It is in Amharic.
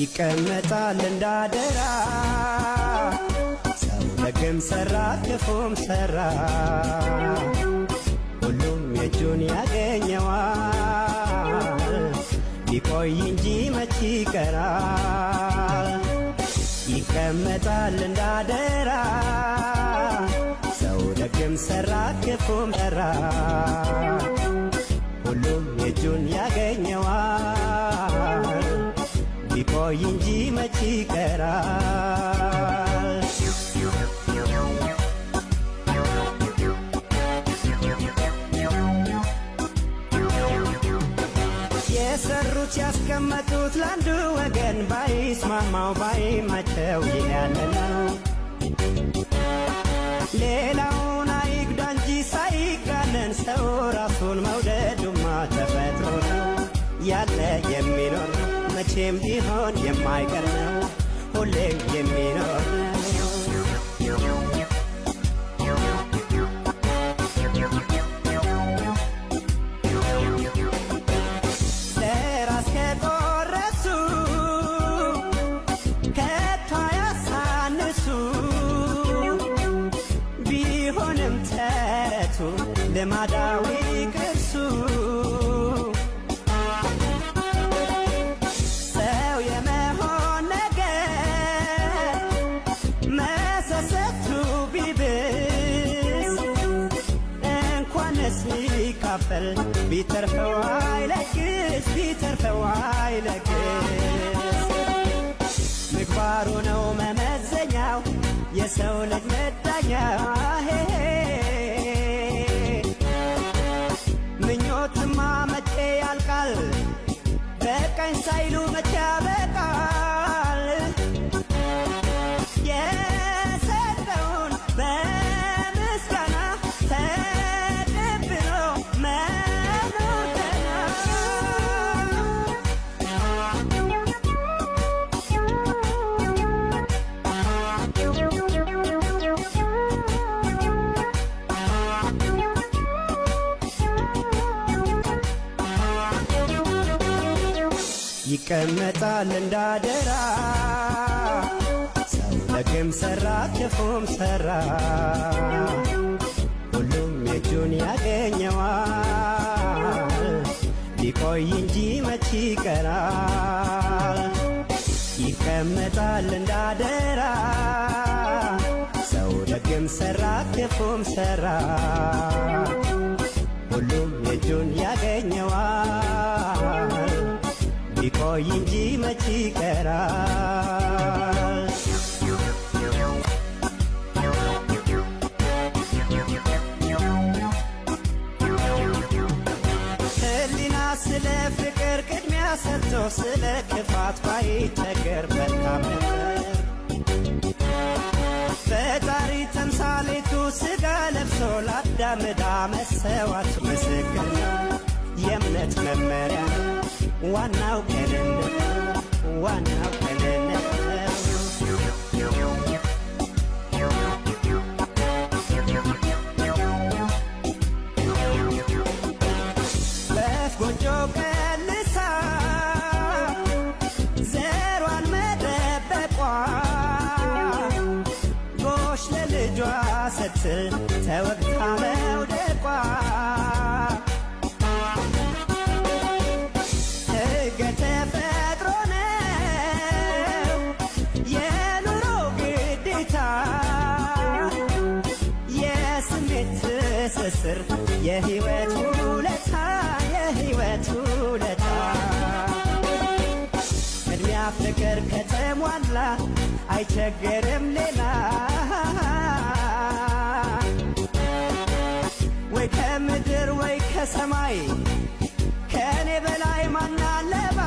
ይቀመጣል እንዳደራ ሰው ደግም ሰራ ክፉም ሰራ ሁሉም የእጁን ያገኘዋል ቢቆይ እንጂ መች ይቀራል ይቀመጣል እንዳደራ ሰው ደግም ሰራ ክፉም ሰራ ሁሉም የእጁን ያገኘዋል ቢቆይ እንጂ መች ይቀራል የሰሩት ያስቀመጡት ለአንዱ ወገን ባይስማማው ባይመቸው ያለ ነው ሌላውን አይግዳ እንጂ ሳይጋነን ሰው ራሱን መውደዱማ ተፈጥሮ ነው ያለ የሚኖር ነው መቼም ቢሆን የማይቀር ነው ሁሌም የሚኖር ነው ለራስ ከቆረሱ ከቶ ያሳንሱ ቢሆንም ተረቱ ልማዳዊ ቅርሱ ሰው የመሆን ነገር መሰሰቱ ቢብስ እንኳንስ ሊካፈል ቢተርፈው አይለግስ ቢተርፈው አይለግስ ምግባሩ ነው መመዘኛው የሰው ልጅ መዳኛው ምኞትማ መቼ ያልቃል በቀኝ ሳይሉ መቼ ያበቃል የሰጠውን በምስጋና ተቀብሎ መኖር ይቀመጣል እንዳደራ ሰው ደግም ሰራ ክፉም ሰራ ሁሉም የእጁን ያገኘዋል ቢቆይ እንጂ መች ይቀራል ይቀመጣል እንዳደራ ሰው ደግም ሰራ ክፉም ሰራ ሁሉም የእጁን ያገኘዋል ቢቆይ እንጂ መች ይቀራል ሕሊና ስለ ፍቅር ቅድሚያ ሰጥቶ ስለ ክፋት ባይቸገር መልካም ነበር ፈጣሪ ተምሳሌቱ ሥጋ ለብሶ ለአዳም ዕዳ መሰዋት ምስክር ነው የእምነት መመሪያ ዋናው ቅንነት ዋናው ቅንነት በፍ ጎጆ ቀልሳ ዘሯን መደበቋ ጎሽ ለልጇ ስትል ተወግታ መውደቋ ተፈጥሮ ነው የኑሮ ግዴታ የስሜት ትስስር የሕይወት ውለታ የሕይወት ውለታ ቅድሚያ ፍቅር ከተሟላ አይቸገርም ሌላ ወይ ከምድር ወይ ከሰማይ ከኔ በላይ ማናለባ